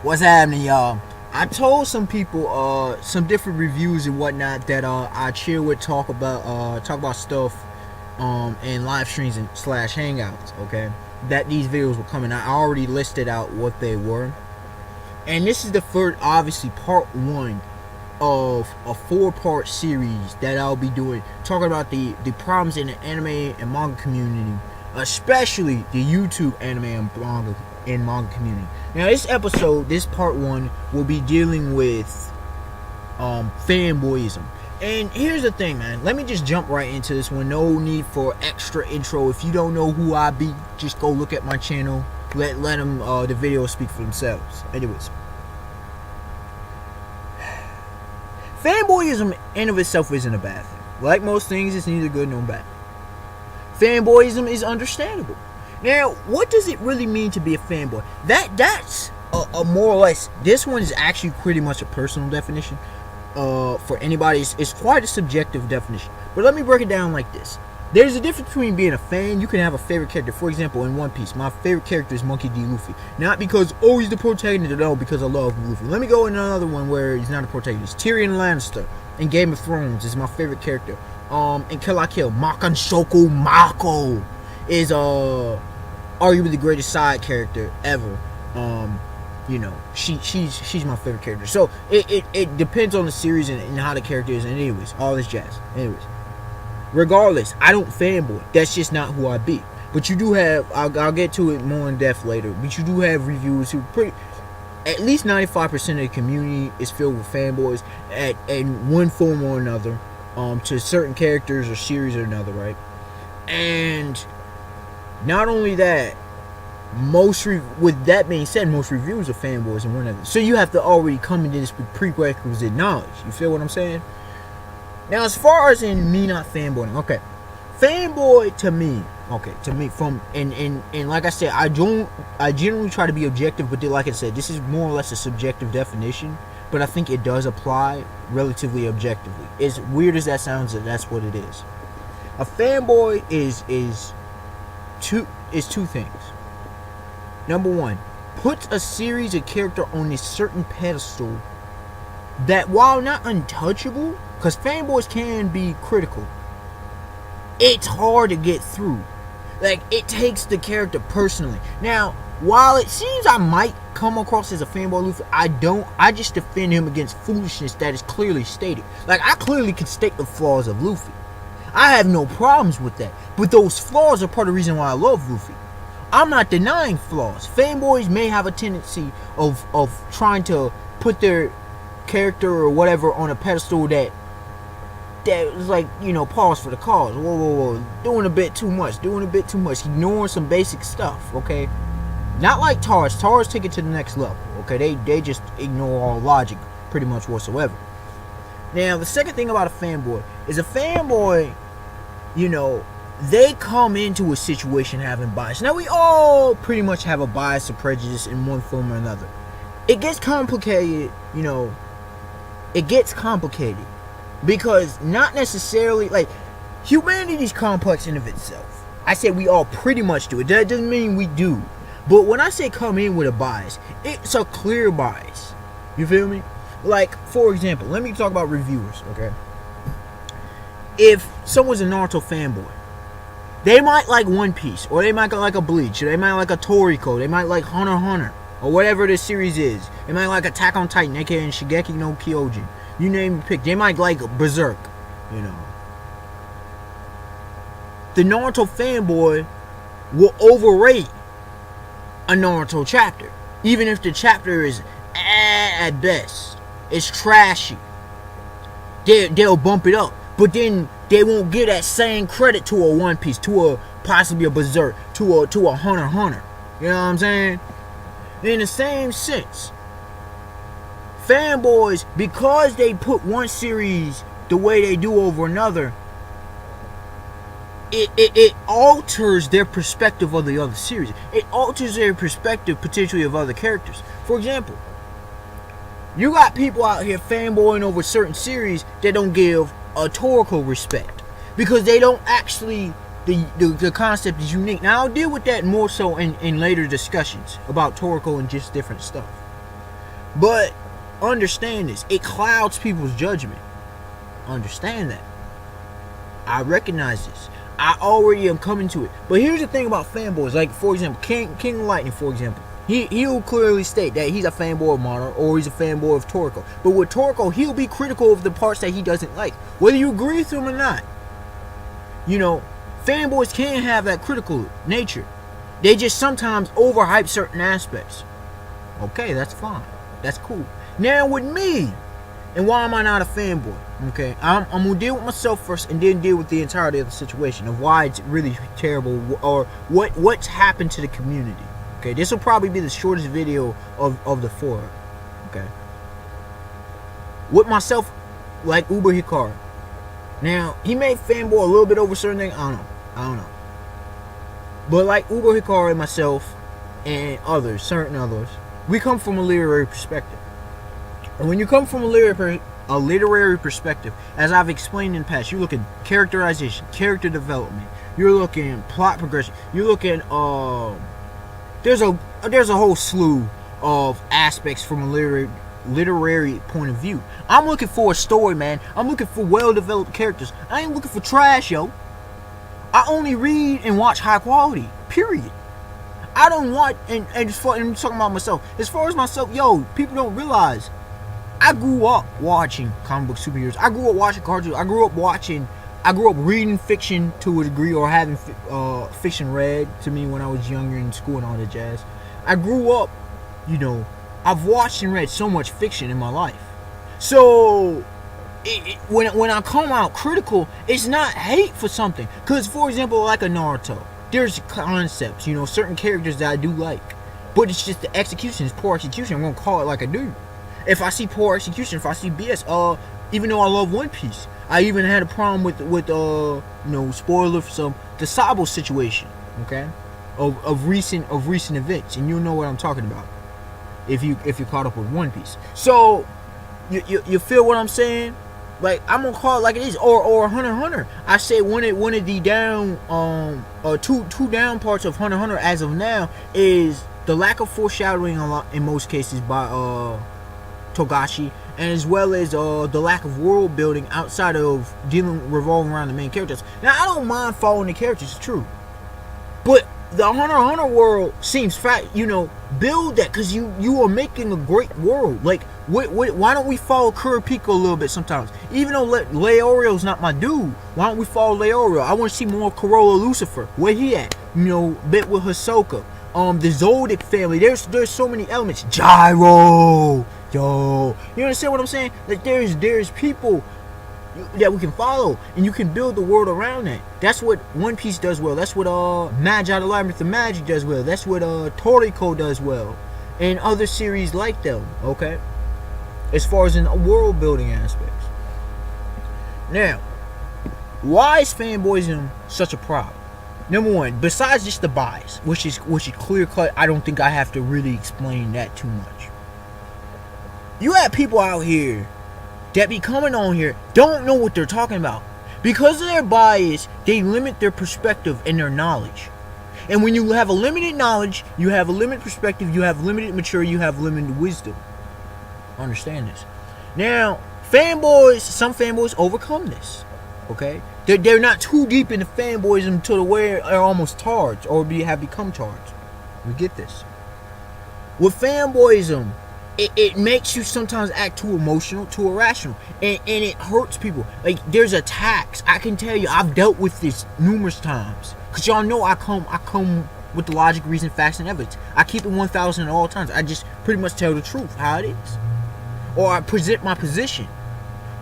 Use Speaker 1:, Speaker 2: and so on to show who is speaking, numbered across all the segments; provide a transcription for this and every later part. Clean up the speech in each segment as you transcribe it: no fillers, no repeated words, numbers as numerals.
Speaker 1: What's happening, y'all? I told some people, some different reviews and whatnot that I chill with, talk about stuff, in live streams and slash hangouts. Okay, that these videos were coming. I already listed out what they were, and this is the first, obviously, part one of a 4-part series that I'll be doing, talking about the problems in the anime and manga community, especially the YouTube anime and manga community. Now, this part one, will be dealing with fanboyism. And here's the thing, man. Let me just jump right into this one. No need for extra intro. If you don't know who I be, just go look at my channel. Let them the videos speak for themselves. Anyways, fanboyism in of itself isn't a bad thing. Like most things, it's neither good nor bad. Fanboyism is understandable. Now, what does it really mean to be a fanboy? That's a more or less. This one is actually pretty much a personal definition. For anybody, it's quite a subjective definition. But let me break it down like this. There's a difference between being a fan. You can have a favorite character. For example, in One Piece, my favorite character is Monkey D. Luffy. Not because, oh, he's the protagonist, no, because I love Luffy. Let me go in another one where he's not a protagonist. Tyrion Lannister in Game of Thrones is my favorite character. In Kill la Kill, Makan Shoko Mako is arguably the greatest side character ever. She's my favorite character. So it depends on the series and how the character is, and anyways, all this jazz. Anyways, regardless, I don't fanboy. That's just not who I be. But you do have, I'll get to it more in depth later, but you do have reviewers who at least 95% of the community is filled with fanboys in one form or another, to certain characters or series or another, right? And not only that, with that being said, most reviewers are fanboys and one other. So you have to already come into this with prerequisite knowledge. You feel what I'm saying? Now, as far as in me not fanboying, okay, fanboy to me, from and like I said, I generally try to be objective, but like I said, this is more or less a subjective definition, but I think it does apply relatively objectively. As weird as that sounds, that's what it is. A fanboy is two things. Number one, puts a series of character on a certain pedestal that, while not untouchable, because fanboys can be critical, it's hard to get through. Like, it takes the character personally. Now, while it seems I might come across as a fanboy Luffy, I don't. I just defend him against foolishness that is clearly stated. Like, I clearly can state the flaws of Luffy. I have no problems with that. But those flaws are part of the reason why I love Luffy. I'm not denying flaws. Fanboys may have a tendency of trying to put their character or whatever on a pedestal that is like, pause for the cause. Whoa. Doing a bit too much. Ignoring some basic stuff, okay? Not like Tars. Tars take it to the next level, okay? They just ignore all logic pretty much whatsoever. Now, the second thing about a fanboy is a fanboy, they come into a situation having bias. Now, we all pretty much have a bias or prejudice in one form or another. It gets complicated, it gets complicated because not necessarily, like, humanity is complex in of itself. I say we all pretty much do it. That doesn't mean we do. But when I say come in with a bias, it's a clear bias. You feel me? Like, for example, let me talk about reviewers, okay? If someone's a Naruto fanboy, they might like One Piece, or they might like a Bleach, or they might like a Toriko, they might like Hunter x Hunter, or whatever the series is. They might like Attack on Titan, aka Shingeki no Kyojin. You name the pick. They might like Berserk, The Naruto fanboy will overrate a Naruto chapter, even if the chapter is at best. It's trashy. They'll bump it up, but then they won't give that same credit to a One Piece, to a possibly a Berserk, to a Hunter x Hunter. You know what I'm saying? In the same sense, fanboys, because they put one series the way they do over another, it alters their perspective of the other series. It alters their perspective potentially of other characters. For example, you got people out here fanboying over certain series that don't give a Toriko respect because they don't actually, the concept is unique. Now, I'll deal with that more so in later discussions about Toriko and just different stuff. But understand this. It clouds people's judgment. Understand that. I recognize this. I already am coming to it. But here's the thing about fanboys. Like, for example, King of Lightning, for example. He'll clearly state that he's a fanboy of Monarch or he's a fanboy of Toriko. But with Toriko, he'll be critical of the parts that he doesn't like, whether you agree with him or not. You know, fanboys can have that critical nature. They just sometimes overhype certain aspects. Okay, that's fine. That's cool. Now with me, and why am I not a fanboy? Okay, I'm gonna deal with myself first, and then deal with the entirety of the situation of why it's really terrible, or what's happened to the community. Okay, this will probably be the shortest video of the four. Okay, with myself, like Uber Hikaru. Now he made fanboy a little bit over certain things. I don't know. But like Uber Hikaru and myself and others, certain others, we come from a literary perspective. And when you come from a literary perspective, as I've explained in the past, you look at characterization, character development, you're looking plot progression, you're looking there's a whole slew of aspects from a literary point of view. I'm looking for a story, man. I'm looking for well-developed characters. I ain't looking for trash, yo. I only read and watch high quality, period. I don't want, and I'm talking about myself. As far as myself, yo, people don't realize I grew up watching comic book superheroes. I grew up watching cartoons. I grew up reading fiction to a degree, or having fiction read to me when I was younger in school and all that jazz. I grew up, you know, I've watched and read so much fiction in my life. So when I come out critical, it's not hate for something. Because, for example, like a Naruto, there's concepts, you know, certain characters that I do like. But it's just the execution, it's poor execution. I'm going to call it like I do. If I see poor execution, if I see BS, even though I love One Piece, I even had a problem with you know, spoiler for some, the Sabo situation, okay, of recent events, and you'll know what I'm talking about if you're caught up with One Piece. So you feel what I'm saying? Like, I'm gonna call it like it is, or Hunter x Hunter. I say one of the down two down parts of Hunter x Hunter as of now is the lack of foreshadowing a lot in most cases by Togashi, and as well as the lack of world building outside of revolving around the main characters. Now, I don't mind following the characters, it's true, but the Hunter x Hunter world seems build that, because you are making a great world. Like, why don't we follow Kurapika a little bit sometimes? Even though Leorio's not my dude, why don't we follow Leorio? I want to see more Corolla Lucifer. Where he at? You know, bit with Hisoka. The Zoldyck family. There's so many elements. Gyro. Yo, you understand what I'm saying? Like, there's people that we can follow, and you can build the world around that. That's what One Piece does well. That's what Magi the Labyrinth of Magic does well. That's what Toriko does well, and other series like them. Okay, as far as in world building aspects. Now, why is fanboyism such a problem? Number one, besides just the bias, which is clear cut, I don't think I have to really explain that too much. You have people out here that be coming on here, don't know what they're talking about. Because of their bias, they limit their perspective and their knowledge. And when you have a limited knowledge, you have a limited perspective, you have limited maturity, you have limited wisdom. Understand this. Now, some fanboys overcome this. Okay? They're not too deep into fanboyism to the way they're almost tards, or have become tards. We get this. With fanboyism, it makes you sometimes act too emotional, too irrational, and it hurts people. Like, there's attacks. I can tell you, I've dealt with this numerous times, because y'all know I come with the logic, reason, facts, and evidence. I keep it 1,000 at all times. I just pretty much tell the truth, how it is, or I present my position.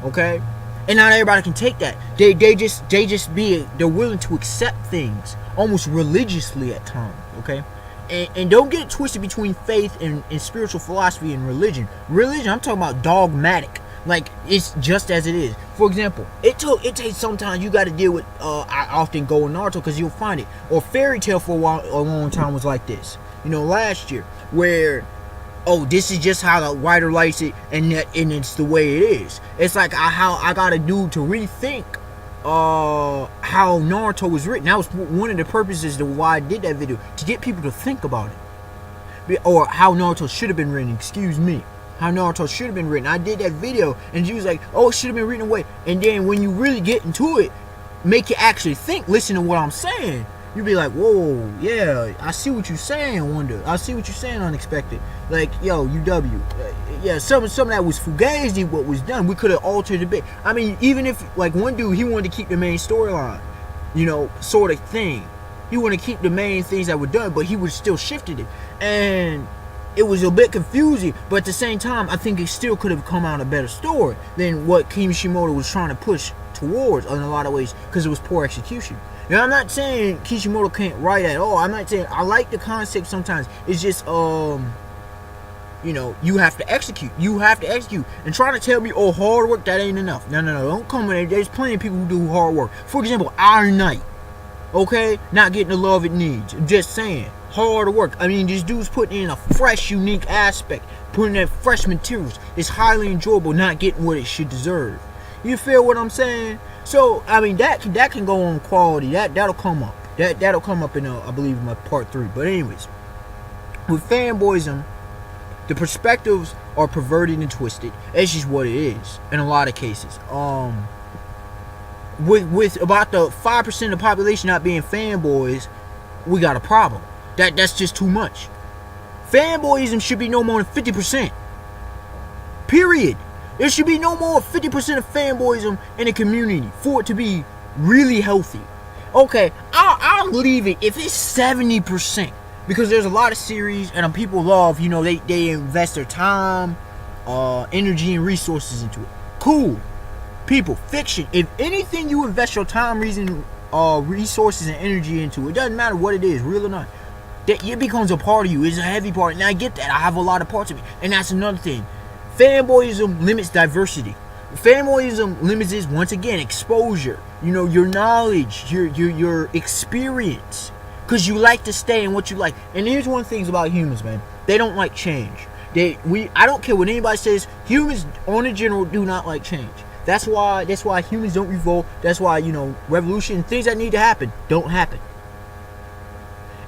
Speaker 1: Okay, and not everybody can take that. They're willing to accept things almost religiously at times. Okay. And don't get it twisted between faith and spiritual philosophy and religion. Religion, I'm talking about dogmatic. Like, it's just as it is. For example, it takes sometimes you got to deal with, I often go in Naruto because you'll find it. Or Fairy Tail for a long time was like this. You know, last year, where, this is just how the writer likes it, and it's the way it is. It's like how I got a dude to rethink how Naruto was written. That was one of the purposes of why I did that video, to get people to think about it, or how Naruto should have been written, excuse me. how Naruto should have been written. I did that video, and you was like, oh, it should have been written away. And then when you really get into it, make you actually think, listen to what I'm saying. You be like, whoa, yeah, I see what you're saying, Wonder. I see what you're saying, Unexpected. Like, yo, UW. Yeah, some of that was fugazi, what was done. We could have altered a bit. I mean, even if, like, one dude, he wanted to keep the main storyline, you know, sort of thing. He wanted to keep the main things that were done, but he was still shifted it. And it was a bit confusing, but at the same time, I think it still could have come out a better story than what Kishimoto was trying to push towards in a lot of ways, because it was poor execution. Now, I'm not saying Kishimoto can't write at all. I'm not saying, I like the concept sometimes. It's just, you know, you have to execute. You have to execute. And trying to tell me, oh, hard work, that ain't enough. No. Don't come in there. There's plenty of people who do hard work. For example, Iron Knight. Okay? Not getting the love it needs. Just saying. Hard work. I mean, this dude's putting in a fresh, unique aspect. Putting in fresh materials. It's highly enjoyable, not getting what it should deserve. You feel what I'm saying? So, I mean, that can go on quality. That'll come up. That'll come up in, I believe, in my part 3. But anyways, with fanboyism, the perspectives are perverted and twisted. It's just what it is in a lot of cases. With about the 5% of the population not being fanboys, we got a problem. That's just too much. Fanboyism should be no more than 50%. Period. There should be no more 50% of fanboyism in the community for it to be really healthy. Okay, I'll leave it if it's 70%. Because there's a lot of series and people love, you know, they invest their time, energy, and resources into it. Cool. People, fiction. If anything you invest your time, resources, and energy into, it doesn't matter what it is, real or not, that it becomes a part of you. It's a heavy part. And I get that. I have a lot of parts of me. And that's another thing. Fanboyism limits diversity. Fanboyism limits, once again, exposure. You know, your knowledge, your experience. Because you like to stay in what you like. And here's one thing about humans, man. They don't like change. I don't care what anybody says. Humans, on the general, do not like change. That's why humans don't revolt. That's why, you know, revolution, things that need to happen, don't happen.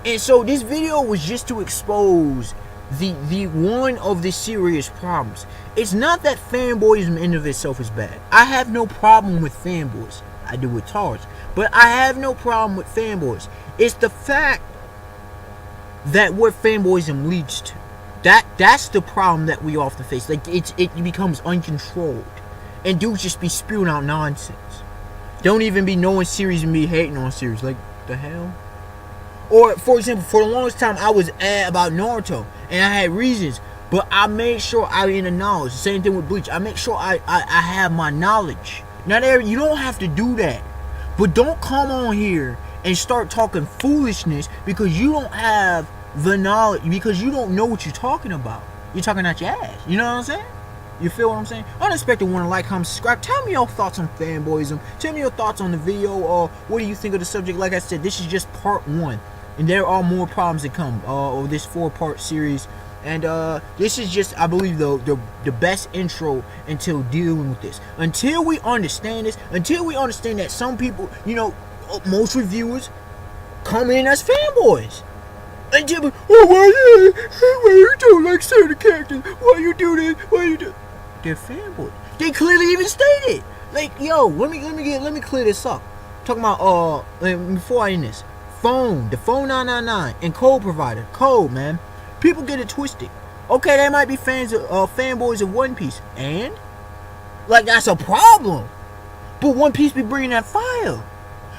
Speaker 1: And so this video was just to expose the one of the serious problems. It's not that fanboyism in of itself is bad. I have no problem with fanboys. I do with tards. But I have no problem with fanboys. It's the fact that what fanboyism leads to. That's the problem that we often face. Like it becomes uncontrolled. And dudes just be spewing out nonsense. Don't even be knowing series and be hating on series. Like, the hell? Or, for example, for the longest time, I was about Naruto. And I had reasons. But I made sure I in the knowledge. The same thing with Bleach. I make sure I have my knowledge. Not every, you don't have to do that. But don't come on here and start talking foolishness because you don't have the knowledge. Because you don't know what you're talking about. You're talking out your ass. You know what I'm saying? You feel what I'm saying? Unexpected want to like, comment, subscribe. Tell me your thoughts on fanboyism. Tell me your thoughts on the video. Or what do you think of the subject? Like I said, this is just part 1. And there are more problems that come of this 4-part series. And this is just, I believe, the best intro until dealing with this. Until we understand this. Until we understand that some people, you know, most reviewers come in as fanboys. And just, oh, why you don't like certain characters? Why you do this? Why you do? They're fanboys. They clearly even stated, like, yo, let me clear this up. Talking about before I end this, the phone 999 and code provider, man. People get it twisted. Okay, they might be fanboys of One Piece, and like that's a problem. But One Piece be bringing that fire.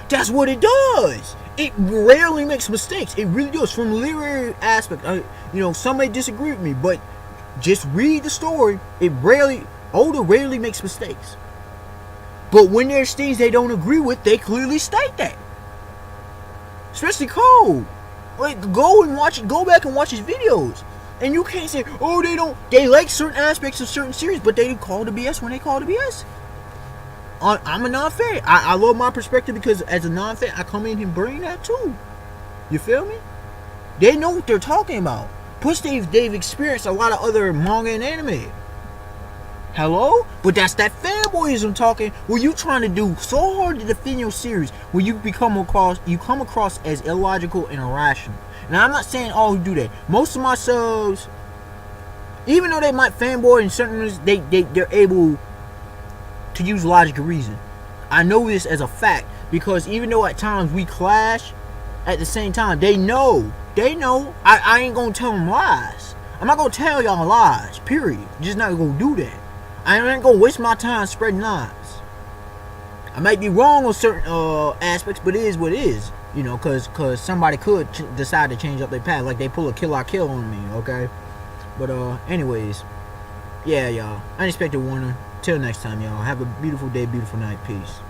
Speaker 1: That's what it does. It rarely makes mistakes. It really does. From the literary aspect, you know, some may disagree with me, but just read the story. Oda rarely makes mistakes. But when there's things they don't agree with, they clearly state that. Especially Code. Like, go back and watch his videos. And you can't say, oh, they like certain aspects of certain series, but they call the BS when they call the BS. I'm a non-fan. I love my perspective because as a non-fan, I come in and bring that too. You feel me? They know what they're talking about. Plus, they've experienced a lot of other manga and anime. Hello? But that's that fanboyism talking where you trying to do so hard to defend your series where you come across as illogical and irrational. Now, I'm not saying all who do that. Most of my subs, Even though they might fanboy in certain ways, they're able to use logic and reason. I know this as a fact because even though at times we clash, at the same time they know. I ain't gonna tell them lies. I'm not gonna tell y'all lies. Period. Just not gonna do that. I ain't gonna waste my time spreading lies. I might be wrong on certain aspects, but it is what it is. You know, cause somebody could decide to change up their path, like they pull a kill I kill on me. Okay. But anyways, yeah, y'all. Unexpected warning. Till next time, y'all. Have a beautiful day, beautiful night. Peace.